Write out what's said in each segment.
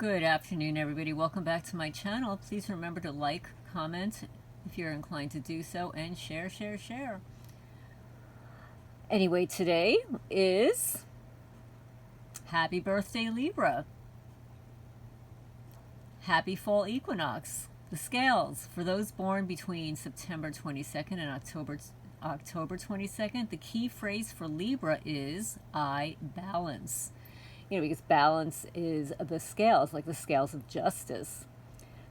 Good afternoon, everybody. Welcome back to my channel. Please remember to like, comment if you're inclined to do so, and share. Anyway, today is happy birthday, Libra. Happy fall equinox. The scales, for those born between September 22nd and October 22nd, the key phrase for Libra is I balance. Because balance is the scales, like the scales of justice.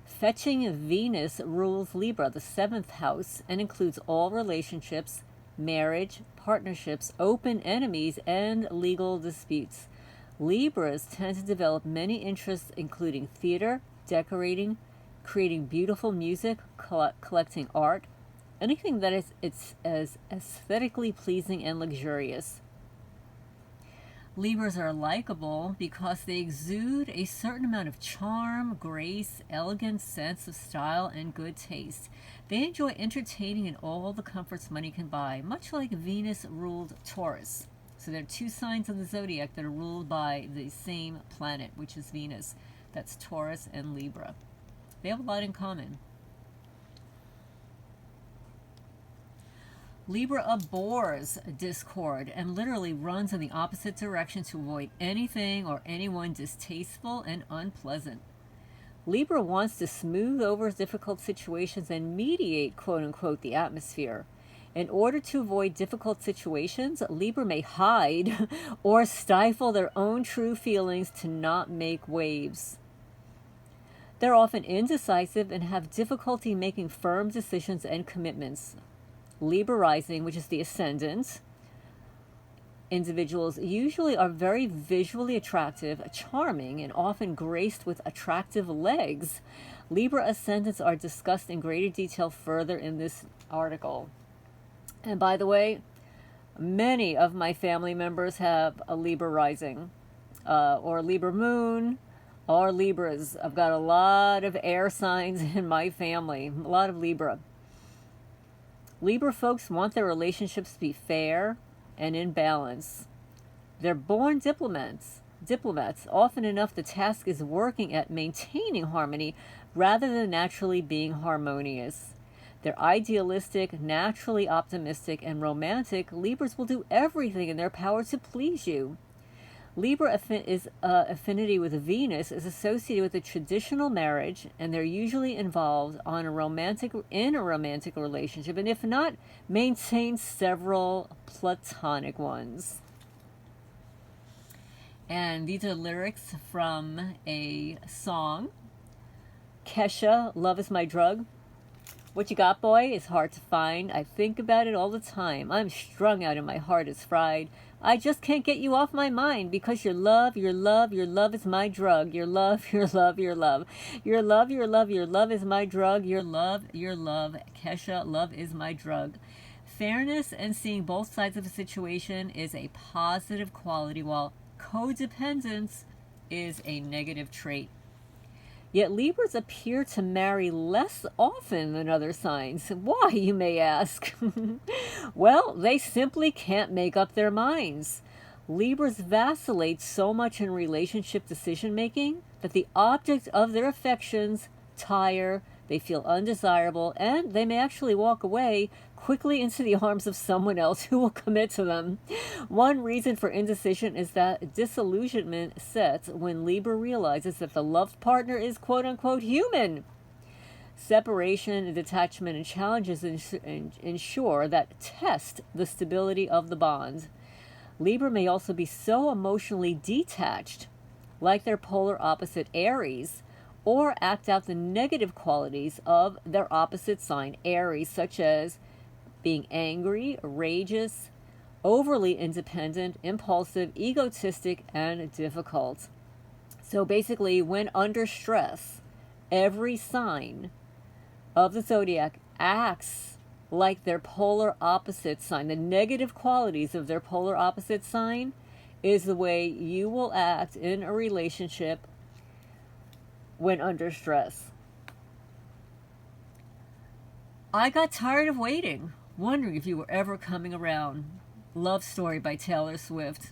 Fetching Venus rules Libra, the 7th house, and includes all relationships, marriage, partnerships, open enemies, and legal disputes. Libras tend to develop many interests, including theater, decorating, creating beautiful music, collecting art, anything that is as aesthetically pleasing and luxurious. Libras are likable because they exude a certain amount of charm, grace, elegance, sense of style, and good taste. They enjoy entertaining in all the comforts money can buy, much like Venus-ruled Taurus. So there are two signs of the zodiac that are ruled by the same planet, which is Venus. That's Taurus and Libra. They have a lot in common. Libra abhors discord and literally runs in the opposite direction to avoid anything or anyone distasteful and unpleasant. Libra wants to smooth over difficult situations and mediate, quote-unquote, the atmosphere. In order to avoid difficult situations, Libra may hide or stifle their own true feelings to not make waves. They're often indecisive and have difficulty making firm decisions and commitments. Libra rising, which is the ascendant, individuals usually are very visually attractive, charming, and often graced with attractive legs. Libra ascendants are discussed in greater detail further in this article. And by the way, many of my family members have a Libra rising, or Libra moon, or Libras. I've got a lot of air signs in my family, a lot of Libra. Libra folks want their relationships to be fair and in balance. They're born diplomats. Often enough, the task is working at maintaining harmony rather than naturally being harmonious. They're idealistic, naturally optimistic, and romantic. Libras will do everything in their power to please you. Libra affinity with Venus is associated with a traditional marriage, and they're usually involved in a romantic relationship, and if not, maintain several platonic ones. And these are lyrics from a song, Kesha, Love is My Drug. What you got, boy, is hard to find. I think about it all the time. I'm strung out and my heart is fried. I just can't get you off my mind because your love is my drug. Your love is my drug. Your love, Kesha, love is my drug. Fairness and seeing both sides of a situation is a positive quality, while codependence is a negative trait. Yet Libras appear to marry less often than other signs. Why, you may ask? Well, they simply can't make up their minds. Libras vacillate so much in relationship decision-making that the object of their affections tire, they feel undesirable, and they may actually walk away quickly into the arms of someone else who will commit to them. One reason for indecision is that disillusionment sets when Libra realizes that the loved partner is quote-unquote human. Separation, detachment, and challenges ensure that test the stability of the bond. Libra may also be so emotionally detached, like their polar opposite Aries, or act out the negative qualities of their opposite sign Aries, such as being angry, rageous, overly independent, impulsive, egotistic, and difficult. So basically, when under stress, every sign of the zodiac acts like their polar opposite sign. The negative qualities of their polar opposite sign is the way you will act in a relationship when under stress. I got tired of waiting, wondering if you were ever coming around. Love Story by Taylor Swift.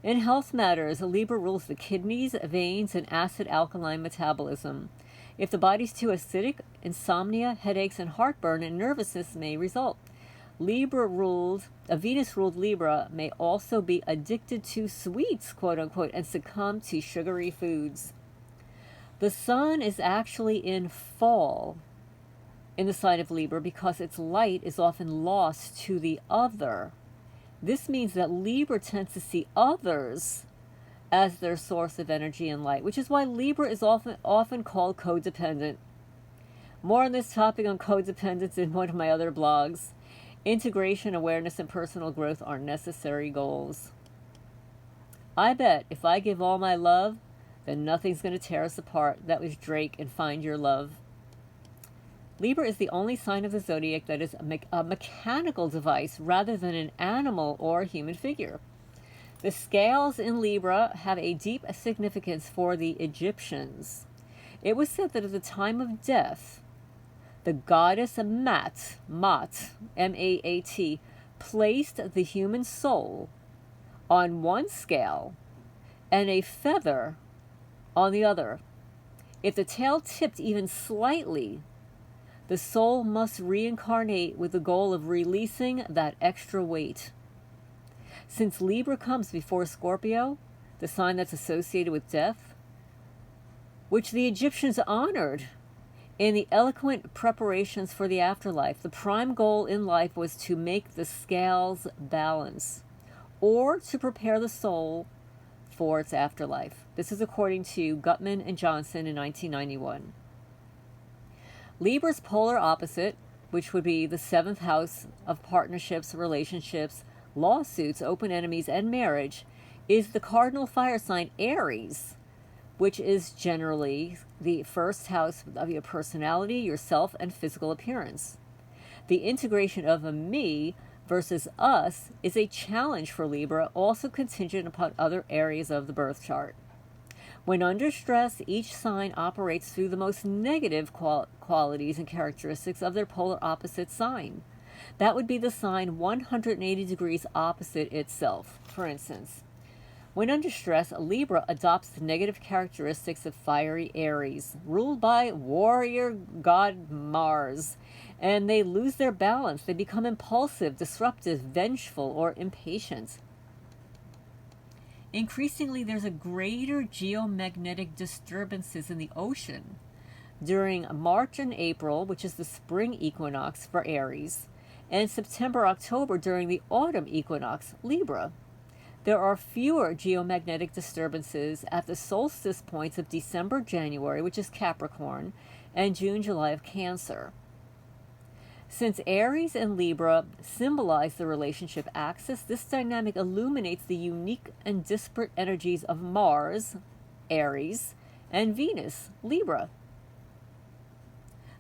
In health matters, Libra rules the kidneys, veins, and acid-alkaline metabolism. If the body's too acidic, insomnia, headaches, and heartburn and nervousness may result. A Venus-ruled Libra may also be addicted to sweets, quote unquote, and succumb to sugary foods. The sun is actually in fall in the sign of Libra because its light is often lost to the other. This means that Libra tends to see others as their source of energy and light, which is why Libra is often called codependent. More on this topic on codependence in one of my other blogs. Integration, awareness, and personal growth are necessary goals. I bet if I give all my love, then nothing's going to tear us apart. That was Drake in Find Your Love. Libra is the only sign of the zodiac that is a mechanical device rather than an animal or human figure. The scales in Libra have a deep significance for the Egyptians. It was said that at the time of death, the goddess Maat, M-A-A-T, placed the human soul on one scale and a feather on the other. If the tail tipped even slightly, the soul must reincarnate with the goal of releasing that extra weight. Since Libra comes before Scorpio, the sign that's associated with death, which the Egyptians honored in the eloquent preparations for the afterlife, the prime goal in life was to make the scales balance, or to prepare the soul for its afterlife. This is according to Gutman and Johnson in 1991. Libra's polar opposite, which would be the 7th house of partnerships, relationships, lawsuits, open enemies, and marriage, is the cardinal fire sign Aries, which is generally the 1st house of your personality, yourself, and physical appearance. The integration of a me versus us is a challenge for Libra, also contingent upon other areas of the birth chart. When under stress, each sign operates through the most negative qualities and characteristics of their polar opposite sign. That would be the sign 180 degrees opposite itself. For instance, when under stress, Libra adopts the negative characteristics of fiery Aries, ruled by warrior god Mars, and they lose their balance. They become impulsive, disruptive, vengeful, or impatient. Increasingly, there's a greater geomagnetic disturbances in the ocean during March and April, which is the spring equinox for Aries, and September, October during the autumn equinox, Libra. There are fewer geomagnetic disturbances at the solstice points of December, January, which is Capricorn, and June, July of Cancer. Since Aries and Libra symbolize the relationship axis, this dynamic illuminates the unique and disparate energies of Mars, Aries, and Venus, Libra.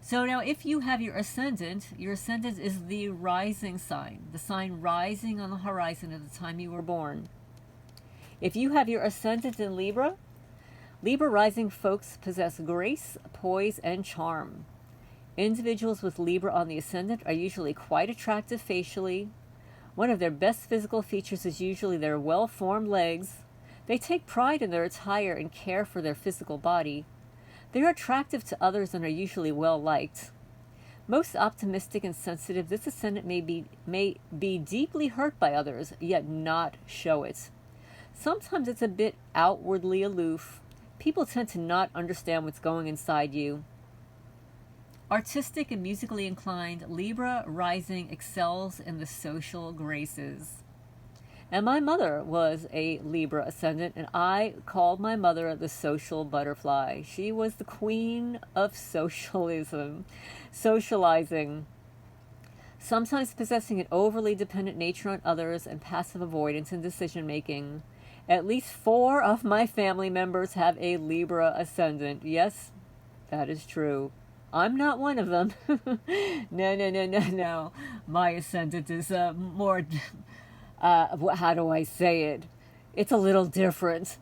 So now if you have your ascendant is the rising sign, the sign rising on the horizon at the time you were born. If you have your ascendant in Libra, Libra rising folks possess grace, poise, and charm. Individuals with Libra on the ascendant are usually quite attractive facially. One of their best physical features is usually their well-formed legs. They take pride in their attire and care for their physical body. They are attractive to others and are usually well-liked. Most optimistic and sensitive, this ascendant may be deeply hurt by others, yet not show it. Sometimes it's a bit outwardly aloof. People tend to not understand what's going inside you. Artistic and musically inclined, Libra rising excels in the social graces. And my mother was a Libra ascendant, and I called my mother the social butterfly. She was the queen of socializing. Sometimes possessing an overly dependent nature on others and passive avoidance in decision making. At least 4 of my family members have a Libra ascendant. Yes, that is true. I'm not one of them. No. My ascendant is more, how do I say it? It's a little different.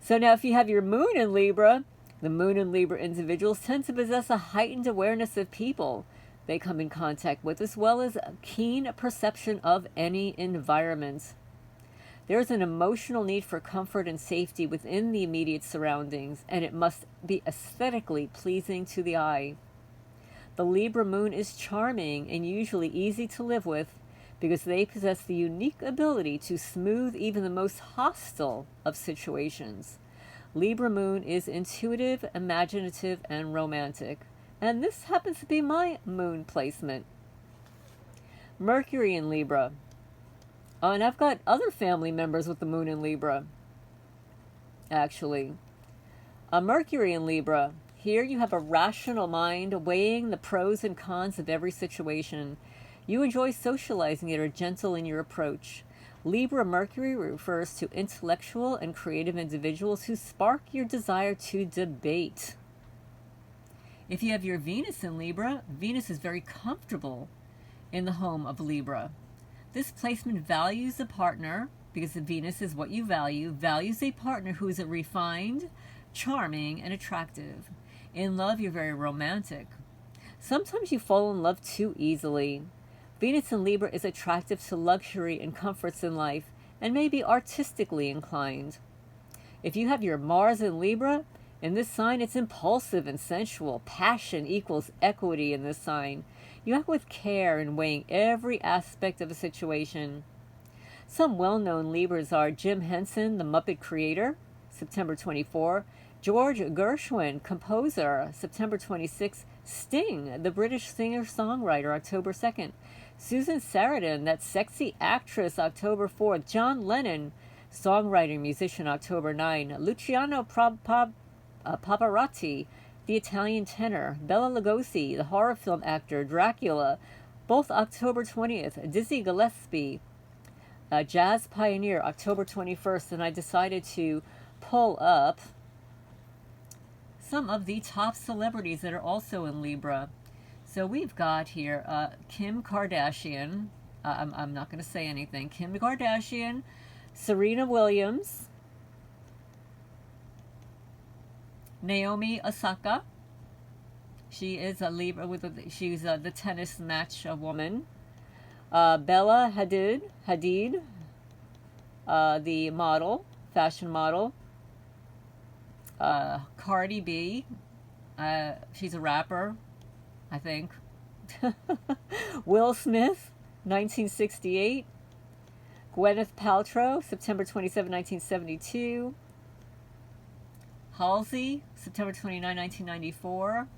So now if you have your moon in Libra, the moon in Libra individuals tend to possess a heightened awareness of people they come in contact with, as well as a keen perception of any environment. There is an emotional need for comfort and safety within the immediate surroundings, and it must be aesthetically pleasing to the eye. The Libra moon is charming and usually easy to live with because they possess the unique ability to smooth even the most hostile of situations. Libra moon is intuitive, imaginative, and romantic. And this happens to be my moon placement. Mercury in Libra. Oh, and I've got other family members with the moon in Libra, actually. Mercury in Libra. Here you have a rational mind weighing the pros and cons of every situation. You enjoy socializing and are gentle in your approach. Libra Mercury refers to intellectual and creative individuals who spark your desire to debate. If you have your Venus in Libra, Venus is very comfortable in the home of Libra. This placement values a partner, because the Venus is what you value, values a partner who is refined, charming, and attractive. In love, you're very romantic. Sometimes you fall in love too easily. Venus in Libra is attractive to luxury and comforts in life, and may be artistically inclined. If you have your Mars in Libra, in this sign it's impulsive and sensual. Passion equals equity in this sign. You act with care in weighing every aspect of a situation. Some well-known Libras are Jim Henson, the Muppet creator, September 24, George Gershwin, composer, September 26, Sting, the British singer-songwriter, October 2nd, Susan Sarandon, that sexy actress, October 4th, John Lennon, songwriter, musician, October 9, Luciano Pavarotti, the Italian tenor, Bela Lugosi, the horror film actor, Dracula, both October 20th, Dizzy Gillespie, a jazz pioneer, October 21st, and I decided to pull up some of the top celebrities that are also in Libra. So we've got here Kim Kardashian. I'm not going to say anything. Kim Kardashian, Serena Williams, Naomi Osaka. She is a Libra she's the tennis match woman. Bella Hadid, the model, fashion model. Cardi B, she's a rapper, I think. Will Smith, 1968. Gwyneth Paltrow, September 27, 1972. Halsey, September 29, 1994.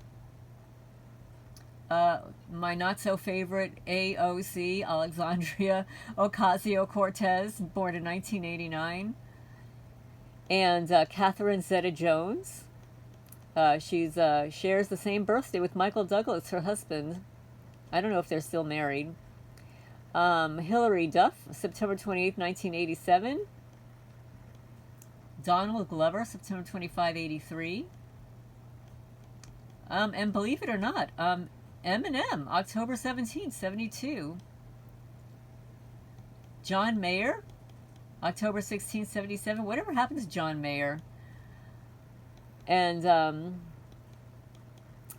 My not-so-favorite AOC, Alexandria Ocasio-Cortez, born in 1989. And Catherine Zeta-Jones. She's shares the same birthday with Michael Douglas, her husband. I don't know if they're still married. Hilary Duff, September 28th, 1987. Donald Glover, September 25, 83. And believe it or not, Eminem, October 17th, 72. John Mayer, October 16th, 77. Whatever happened to John Mayer? And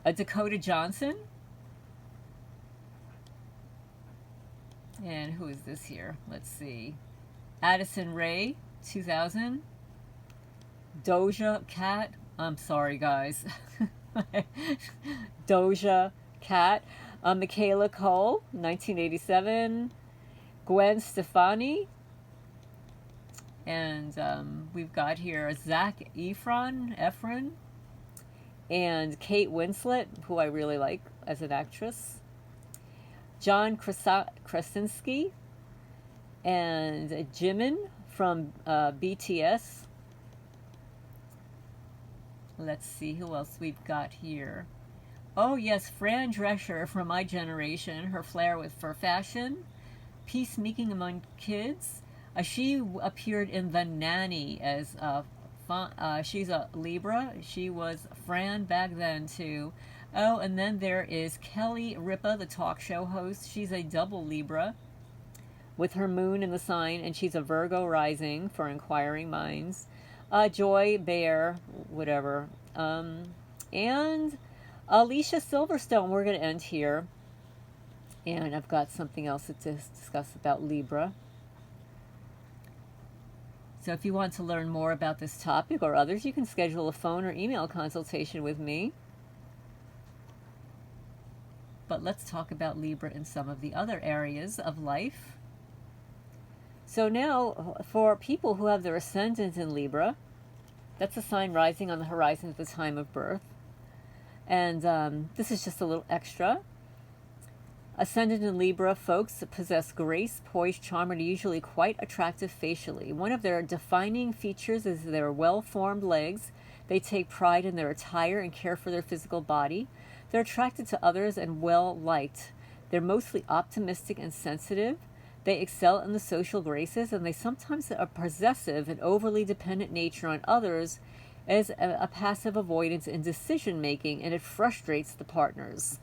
Dakota Johnson. And who is this here? Let's see. Addison Rae, 2000. Doja Cat. I'm sorry, guys. Doja Cat. Michaela Cole, 1987. Gwen Stefani. And we've got here Zac Efron. And Kate Winslet, who I really like as an actress. John Krasinski. And Jimin from BTS. Let's see who else we've got here. Oh yes, Fran Drescher from my generation. Her flair for fashion, peacemaking among kids. She appeared in The Nanny as she's a Libra. She was Fran back then too. Oh, and then there is Kelly Ripa, the talk show host. She's a double Libra with her moon in the sign, and she's a Virgo rising for inquiring minds. Joy Bear, whatever. And Alicia Silverstone. We're going to end here. And I've got something else to discuss about Libra. So if you want to learn more about this topic or others, you can schedule a phone or email consultation with me. But let's talk about Libra in some of the other areas of life. So now, for people who have their ascendant in Libra, that's a sign rising on the horizon at the time of birth. And this is just a little extra. Ascendant in Libra folks possess grace, poise, charm, and are usually quite attractive facially. One of their defining features is their well-formed legs. They take pride in their attire and care for their physical body. They're attracted to others and well-liked. They're mostly optimistic and sensitive. They excel in the social graces, and they sometimes are possessive and overly dependent nature on others as a passive avoidance in decision-making, and it frustrates the partners.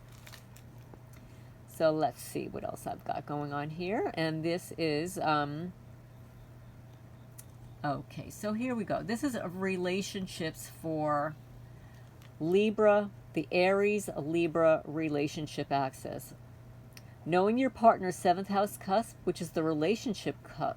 So let's see what else I've got going on here. And this is, okay, so here we go. This is relationships for Libra, the Aries-Libra relationship axis. Knowing your partner's 7th house cusp, which is the relationship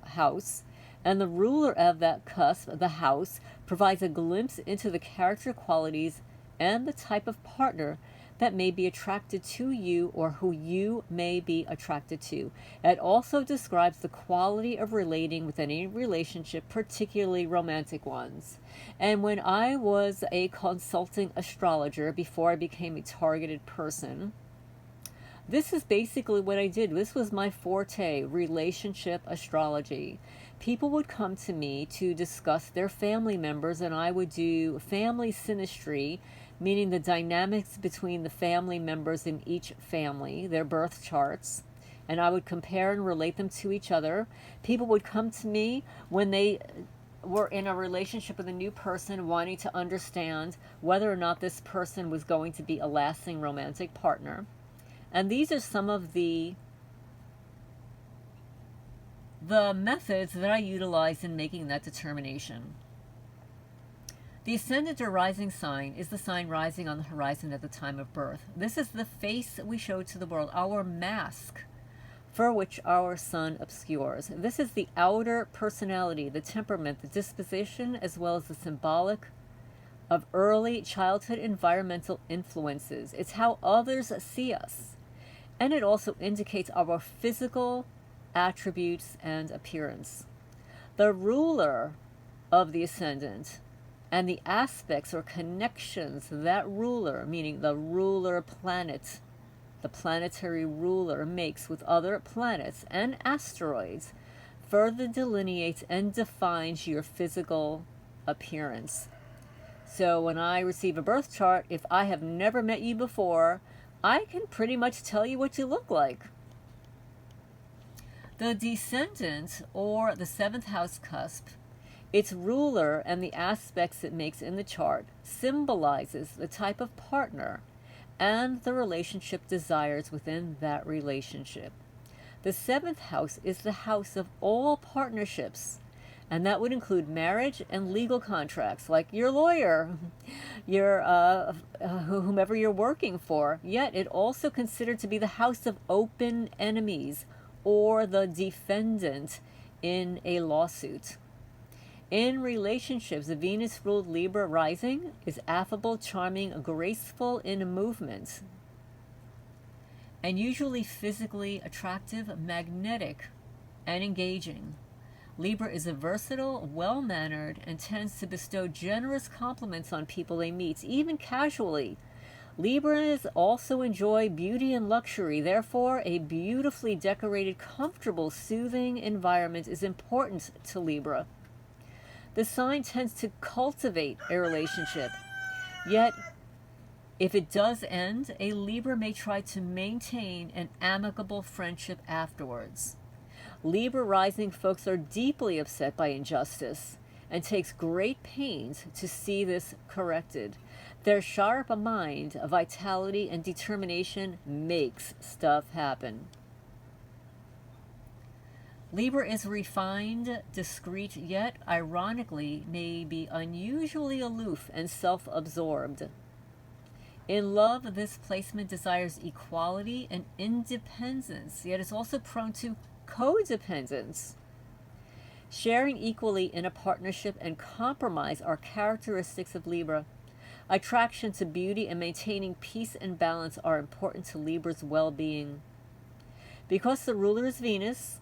house, and the ruler of that cusp, the house, provides a glimpse into the character qualities and the type of partner that may be attracted to you or who you may be attracted to. It also describes the quality of relating with any relationship, particularly romantic ones. And when I was a consulting astrologer before I became a targeted person, this is basically what I did. This was my forte, relationship astrology. People would come to me to discuss their family members, and I would do family synastry, meaning the dynamics between the family members in each family, their birth charts, and I would compare and relate them to each other. People would come to me when they were in a relationship with a new person, wanting to understand whether or not this person was going to be a lasting romantic partner. And these are some of the methods that I utilize in making that determination. The ascendant or rising sign is the sign rising on the horizon at the time of birth. This is the face we show to the world, our mask for which our sun obscures. This is the outer personality, the temperament, the disposition, as well as the symbolic of early childhood environmental influences. It's how others see us. And it also indicates our physical attributes and appearance. The ruler of the ascendant and the aspects or connections that ruler, meaning the ruler planet, the planetary ruler, makes with other planets and asteroids, further delineates and defines your physical appearance. So when I receive a birth chart, if I have never met you before, I can pretty much tell you what you look like. The descendant, or the 7th house cusp, its ruler and the aspects it makes in the chart symbolizes the type of partner and the relationship desires within that relationship. The 7th house is the house of all partnerships, and that would include marriage and legal contracts, like your lawyer, your whomever you're working for. Yet it also considered to be the house of open enemies, or the defendant in a lawsuit. In relationships, the Venus-ruled Libra rising is affable, charming, graceful in movement, and usually physically attractive, magnetic, and engaging. Libra is a versatile, well-mannered, and tends to bestow generous compliments on people they meet, even casually. Libras also enjoy beauty and luxury. Therefore, a beautifully decorated, comfortable, soothing environment is important to Libra. The sign tends to cultivate a relationship. Yet, if it does end, a Libra may try to maintain an amicable friendship afterwards. Libra rising folks are deeply upset by injustice and takes great pains to see this corrected. Their sharp mind, vitality, and determination makes stuff happen. Libra is refined, discreet, yet, ironically, may be unusually aloof and self-absorbed. In love, this placement desires equality and independence, yet is also prone to codependence. Sharing equally in a partnership and compromise are characteristics of Libra. Attraction to beauty and maintaining peace and balance are important to Libra's well-being. Because the ruler is Venus,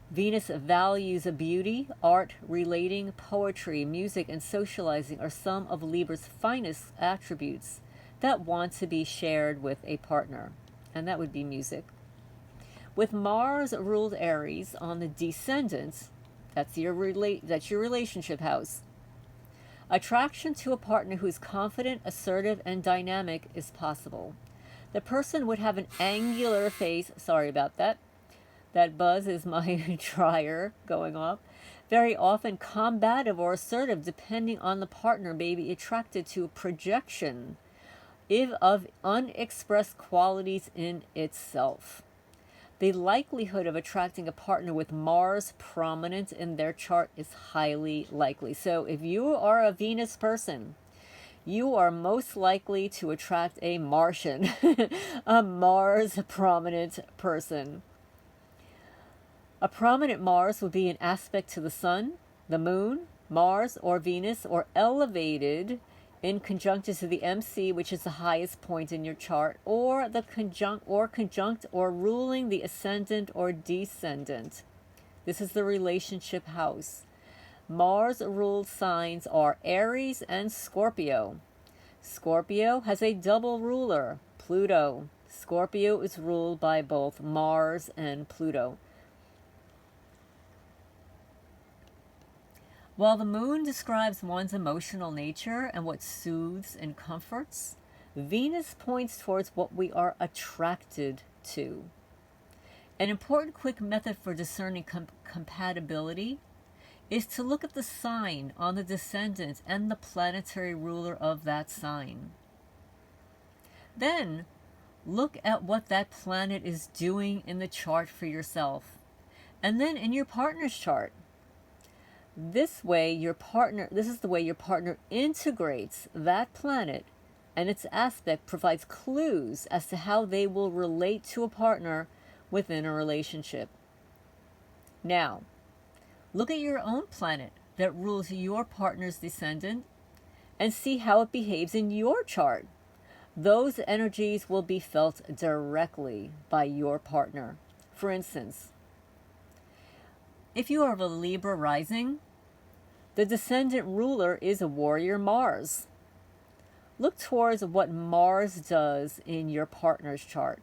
Venus values beauty, art, relating, poetry, music, and socializing are some of Libra's finest attributes that want to be shared with a partner, and that would be music. With Mars ruled Aries on the descendant, that's your relationship house. Attraction to a partner who is confident, assertive, and dynamic is possible. The person would have an angular face. Sorry about that. That buzz is my dryer going off. Very often combative or assertive, depending on the partner, may be attracted to a projection of unexpressed qualities in itself. The likelihood of attracting a partner with Mars prominent in their chart is highly likely. So if you are a Venus person, you are most likely to attract a Martian, a Mars prominent person. A prominent Mars would be an aspect to the Sun, the Moon, Mars, or Venus, or elevated in conjunction to the MC, which is the highest point in your chart, or the conjunct or ruling the ascendant or descendant. This is the relationship house. Mars ruled signs are Aries and Scorpio. Scorpio has a double ruler, Pluto. Scorpio is ruled by both Mars and Pluto. While the moon describes one's emotional nature and what soothes and comforts, Venus points towards what we are attracted to. An important quick method for discerning compatibility is to look at the sign on the descendant and the planetary ruler of that sign. Then, look at what that planet is doing in the chart for yourself, and then in your partner's chart. This is the way your partner integrates that planet, and its aspect provides clues as to how they will relate to a partner within a relationship. Now, look at your own planet that rules your partner's descendant and see how it behaves in your chart. Those energies will be felt directly by your partner. For instance, if you are of a Libra rising, the descendant ruler is a warrior Mars. Look towards what Mars does in your partner's chart.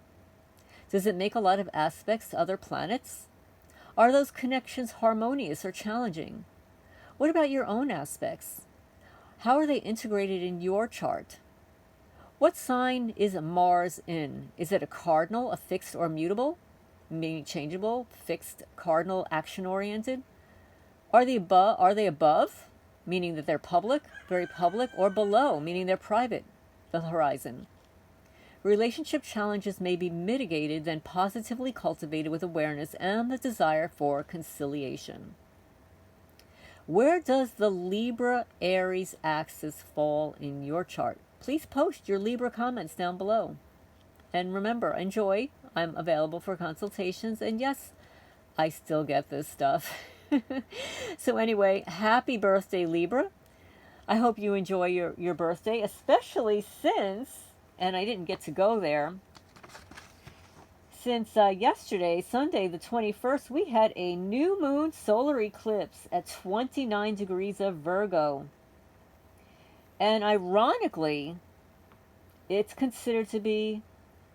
Does it make a lot of aspects to other planets? Are those connections harmonious or challenging? What about your own aspects? How are they integrated in your chart? What sign is Mars in? Is it a cardinal, a fixed or mutable? Meaning changeable, fixed, cardinal, action-oriented? Are they above, meaning that they're public, very public, or below, meaning they're private, the horizon? Relationship challenges may be mitigated, then positively cultivated with awareness and the desire for conciliation. Where does the Libra-Aries axis fall in your chart? Please post your Libra comments down below. And remember, enjoy. I'm available for consultations, and yes, I still get this stuff. So anyway, happy birthday, Libra. I hope you enjoy your birthday, especially since, and I didn't get to go there, since yesterday, Sunday the 21st, we had a new moon solar eclipse at 29 degrees of Virgo. And ironically, it's considered to be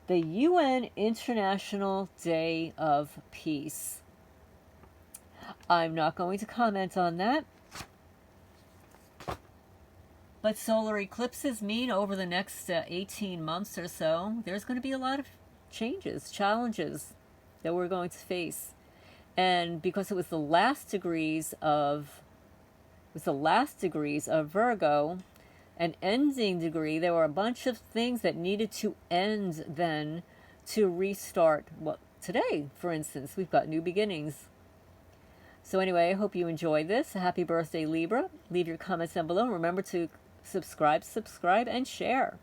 the UN International Day of Peace. I'm not going to comment on that. But solar eclipses mean over the next 18 months or so, there's going to be a lot of changes, challenges that we're going to face. And because it was the last degrees of Virgo, an ending degree, there were a bunch of things that needed to end then to restart. Well, today, for instance, we've got new beginnings. So anyway, I hope you enjoyed this. Happy birthday, Libra. Leave your comments down below. Remember to subscribe, and share.